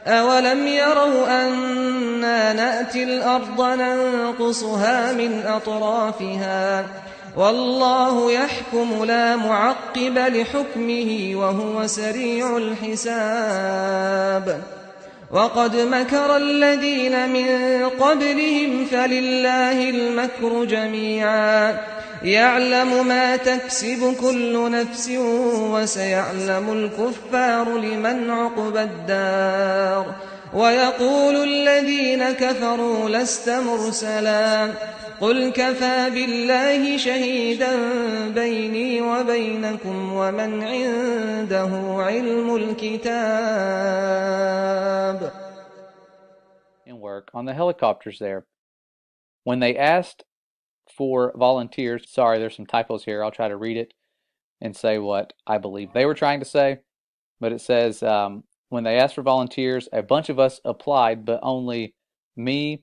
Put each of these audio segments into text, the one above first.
أولم يروا أنا نأتي الأرض ننقصها من أطرافها والله يحكم لا معقب لحكمه وهو سريع الحساب وقد مكر الذين من قبلهم فلله المكر جميعا يعلم ما تكسب كل نفس وسيعلم الكفار لمن عقبى الدار ويقول الذين كفروا لست مرسلا قل كفى بالله شهيدا بيني وبينكم ومن عنده علم الكتاب. And work on the helicopters there. When they asked for volunteers, sorry, there's some typos here. I'll try to read it and say what I believe they were trying to say. But it says, when they asked for volunteers, a bunch of us applied, but only me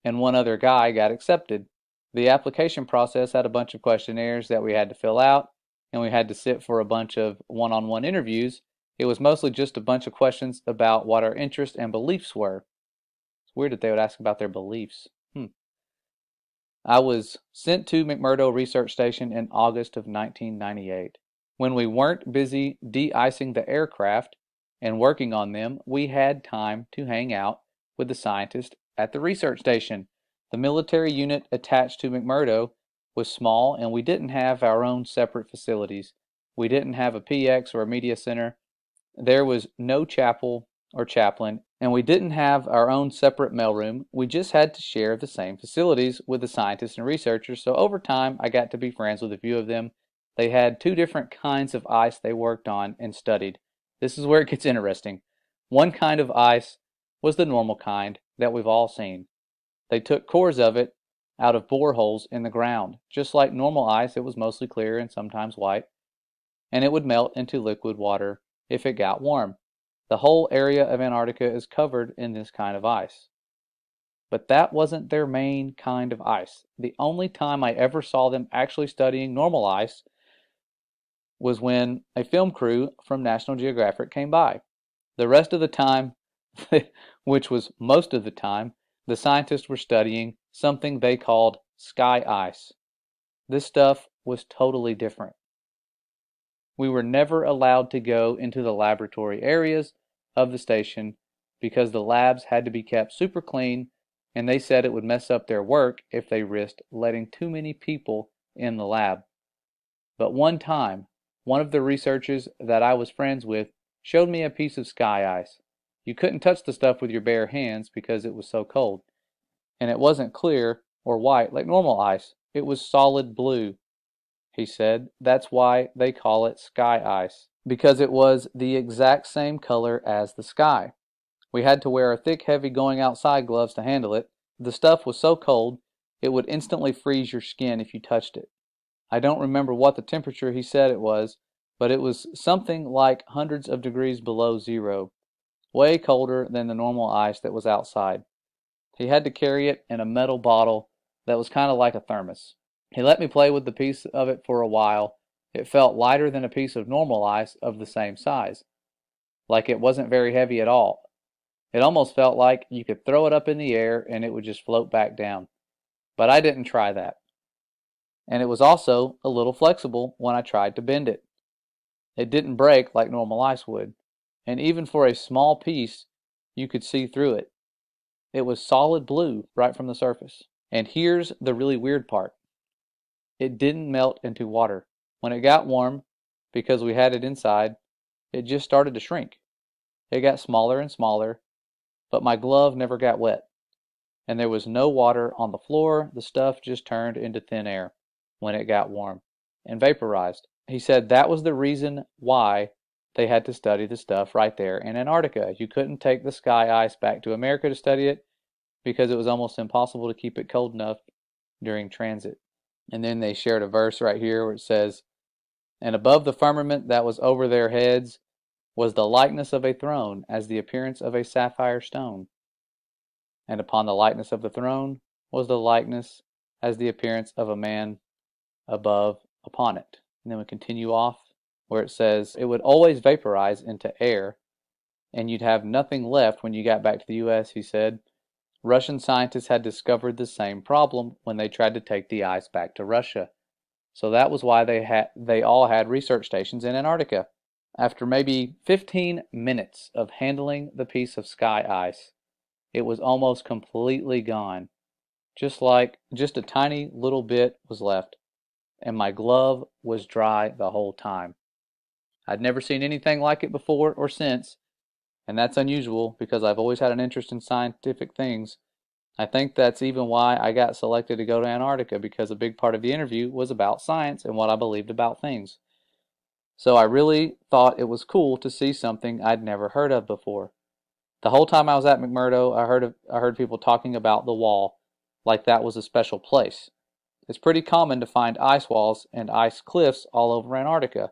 and one other guy got accepted. The application process had a bunch of questionnaires that we had to fill out, and we had to sit for a bunch of one-on-one interviews. It was mostly just a bunch of questions about what our interests and beliefs were. It's weird that they would ask about their beliefs. I was sent to McMurdo Research Station in August of 1998. When we weren't busy de-icing the aircraft and working on them, we had time to hang out with the scientists at the research station. The military unit attached to McMurdo was small, and we didn't have our own separate facilities. We didn't have a PX or a media center. There was no chapel or chaplain, and we didn't have our own separate mailroom. We just had to share the same facilities with the scientists and researchers, so over time I got to be friends with a few of them. They had two different kinds of ice they worked on and studied. This is where it gets interesting. One kind of ice was the normal kind that we've all seen. They took cores of it out of boreholes in the ground. Just like normal ice, it was mostly clear and sometimes white, and it would melt into liquid water if it got warm. The whole area of Antarctica is covered in this kind of ice. But that wasn't their main kind of ice. The only time I ever saw them actually studying normal ice was when a film crew from National Geographic came by. The rest of the time, which was most of the time, the scientists were studying something they called sky ice. This stuff was totally different. We were never allowed to go into the laboratory areas of the station because the labs had to be kept super clean, and they said it would mess up their work if they risked letting too many people in the lab. But one time, one of the researchers that I was friends with showed me a piece of sky ice. You couldn't touch the stuff with your bare hands because it was so cold. And it wasn't clear or white like normal ice. It was solid blue. He said that's why they call it sky ice, because it was the exact same color as the sky. We had to wear thick, heavy going outside gloves to handle it. The stuff was so cold, it would instantly freeze your skin if you touched it. I don't remember what the temperature he said it was, but it was something like hundreds of degrees below zero, way colder than the normal ice that was outside. He had to carry it in a metal bottle that was kind of like a thermos. He let me play with the piece of it for a while. It felt lighter than a piece of normal ice of the same size, like it wasn't very heavy at all. It almost felt like you could throw it up in the air and it would just float back down. But I didn't try that. And it was also a little flexible when I tried to bend it. It didn't break like normal ice would, and even for a small piece, you could see through it. It was solid blue right from the surface. And here's the really weird part. It didn't melt into water. When it got warm, because we had it inside, it just started to shrink. It got smaller and smaller, but my glove never got wet. And there was no water on the floor. The stuff just turned into thin air when it got warm and vaporized. He said that was the reason why they had to study the stuff right there in Antarctica. You couldn't take the sky ice back to America to study it because it was almost impossible to keep it cold enough during transit. And then they shared a verse right here where it says, "And above the firmament that was over their heads was the likeness of a throne, as the appearance of a sapphire stone. And upon the likeness of the throne was the likeness as the appearance of a man above upon it." And then we continue off where it says, "It would always vaporize into air and you'd have nothing left when you got back to the US, he said. Russian scientists had discovered the same problem when they tried to take the ice back to Russia. So that was why they all had research stations in Antarctica. After maybe 15 minutes of handling the piece of sky ice, it was almost completely gone. Just a tiny little bit was left, and my glove was dry the whole time. I'd never seen anything like it before or since, and that's unusual because I've always had an interest in scientific things. I think that's even why I got selected to go to Antarctica, because a big part of the interview was about science and what I believed about things. So I really thought it was cool to see something I'd never heard of before. The whole time I was at McMurdo, I heard people talking about the wall like that was a special place. It's pretty common to find ice walls and ice cliffs all over Antarctica.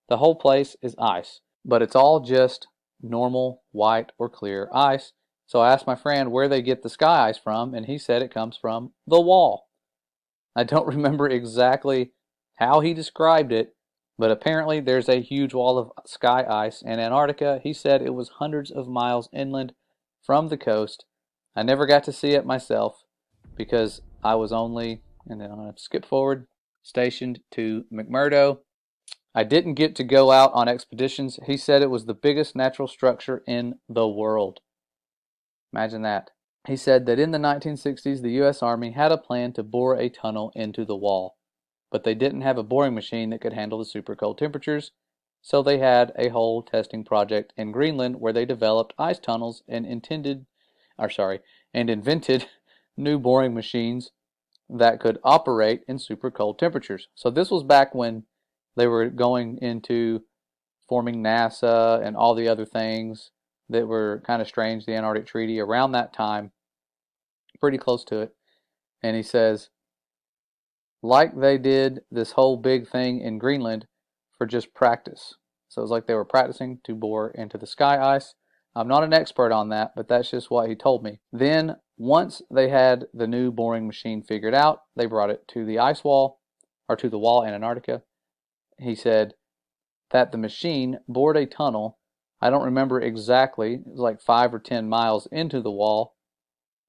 The whole place is ice, but it's all just normal white or clear ice. So I asked my friend where they get the sky ice from, and he said it comes from the wall. I don't remember exactly how he described it, but apparently there's a huge wall of sky ice in Antarctica. He said it was hundreds of miles inland from the coast. I never got to see it myself because I was only, and then I'm going to skip forward, stationed to McMurdo. I didn't get to go out on expeditions. He said it was the biggest natural structure in the world. Imagine that. He said that in the 1960s, the U.S. Army had a plan to bore a tunnel into the wall, but they didn't have a boring machine that could handle the super cold temperatures, so they had a whole testing project in Greenland where they developed ice tunnels and invented new boring machines that could operate in super cold temperatures. So this was back when they were going into forming NASA and all the other things that were kind of strange, the Antarctic Treaty, around that time, pretty close to it. And he says, like they did this whole big thing in Greenland for just practice. So it was like they were practicing to bore into the sky ice. I'm not an expert on that, but that's just what he told me. Then, once they had the new boring machine figured out, they brought it to the ice wall, or to the wall in Antarctica. He said that the machine bored a tunnel. I don't remember exactly, it was like 5 or 10 miles into the wall,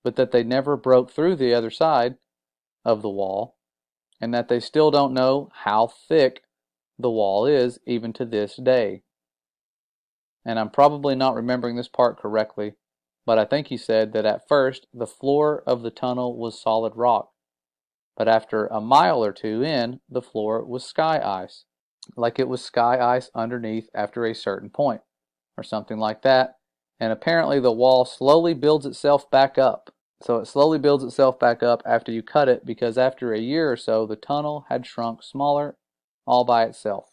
but that they never broke through the other side of the wall, and that they still don't know how thick the wall is even to this day. And I'm probably not remembering this part correctly, but I think he said that at first the floor of the tunnel was solid rock, but after a mile or two in, the floor was sky ice, like it was sky ice underneath after a certain point, or something like that. And apparently the wall slowly builds itself back up. So it slowly builds itself back up after you cut it, because after a year or so, the tunnel had shrunk smaller all by itself,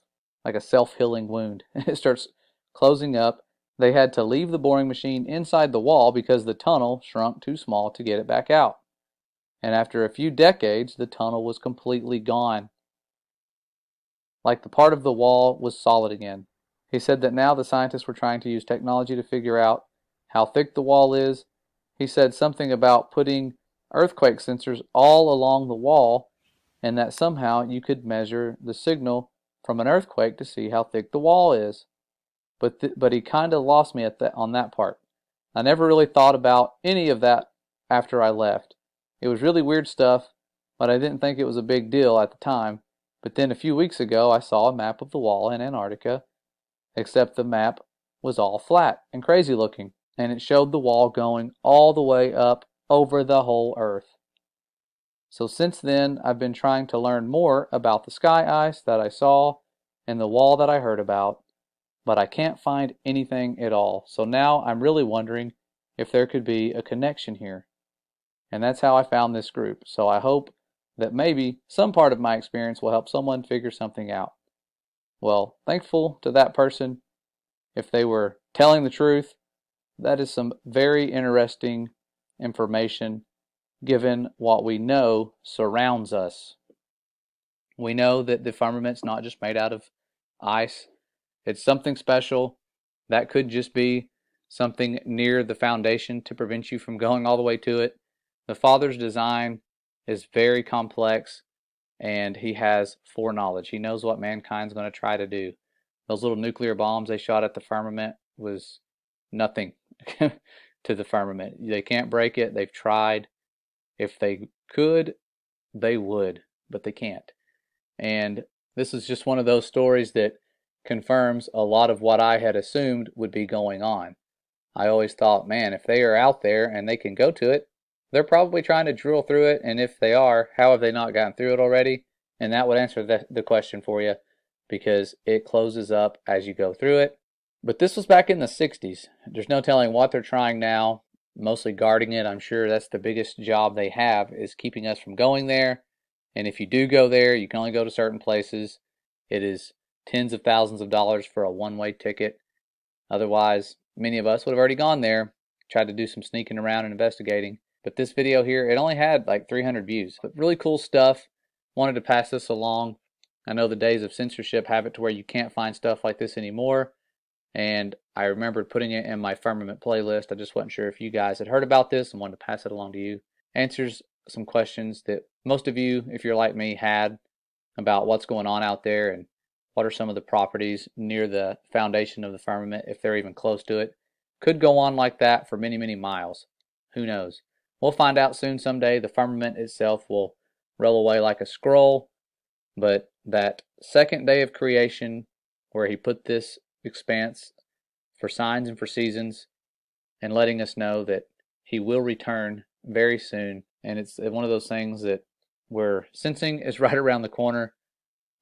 like a self-healing wound. It starts closing up. They had to leave the boring machine inside the wall because the tunnel shrunk too small to get it back out. And after a few decades, the tunnel was completely gone, like the part of the wall was solid again. He said that now the scientists were trying to use technology to figure out how thick the wall is. He said something about putting earthquake sensors all along the wall, and that somehow you could measure the signal from an earthquake to see how thick the wall is. But he kind of lost me on that part. I never really thought about any of that after I left. It was really weird stuff, but I didn't think it was a big deal at the time. But then a few weeks ago, I saw a map of the wall in Antarctica, except the map was all flat and crazy looking, and it showed the wall going all the way up over the whole Earth. So since then, I've been trying to learn more about the sky ice that I saw and the wall that I heard about, but I can't find anything at all. So now I'm really wondering if there could be a connection here. And that's how I found this group. So I hope that maybe some part of my experience will help someone figure something out. Well, thankful to that person. If they were telling the truth, that is some very interesting information given what we know surrounds us. We know that the firmament's not just made out of ice. It's something special. That could just be something near the foundation to prevent you from going all the way to it. The Father's design is very complex, and he has foreknowledge. He knows what mankind's going to try to do. Those little nuclear bombs they shot at the firmament was nothing to the firmament. They can't break it. They've tried. If they could, they would, but they can't. And this is just one of those stories that confirms a lot of what I had assumed would be going on. I always thought, man, if they are out there and they can go to it, they're probably trying to drill through it, and if they are, how have they not gotten through it already? And that would answer the question for you, because it closes up as you go through it. But this was back in the 60s. There's no telling what they're trying now, mostly guarding it. I'm sure that's the biggest job they have, is keeping us from going there. And if you do go there, you can only go to certain places. It is tens of thousands of dollars for a one-way ticket. Otherwise, many of us would have already gone there, tried to do some sneaking around and investigating. But this video here, it only had like 300 views. But really cool stuff. Wanted to pass this along. I know the days of censorship have it to where you can't find stuff like this anymore. And I remembered putting it in my firmament playlist. I just wasn't sure if you guys had heard about this and wanted to pass it along to you. Answers some questions that most of you, if you're like me, had about what's going on out there and what are some of the properties near the foundation of the firmament, if they're even close to it. Could go on like that for many, many miles. Who knows? We'll find out soon someday. The firmament itself will roll away like a scroll, but that second day of creation, where he put this expanse for signs and for seasons, and letting us know that he will return very soon. And it's one of those things that we're sensing is right around the corner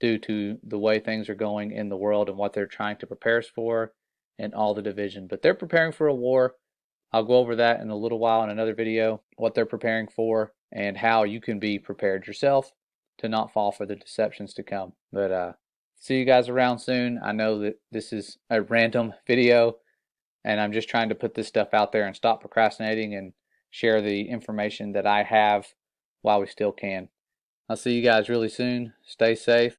due to the way things are going in the world and what they're trying to prepare us for and all the division. But they're preparing for a war. I'll go over that in a little while in another video, what they're preparing for and how you can be prepared yourself to not fall for the deceptions to come. But see you guys around soon. I know that this is a random video, and I'm just trying to put this stuff out there and stop procrastinating and share the information that I have while we still can. I'll see you guys really soon. Stay safe.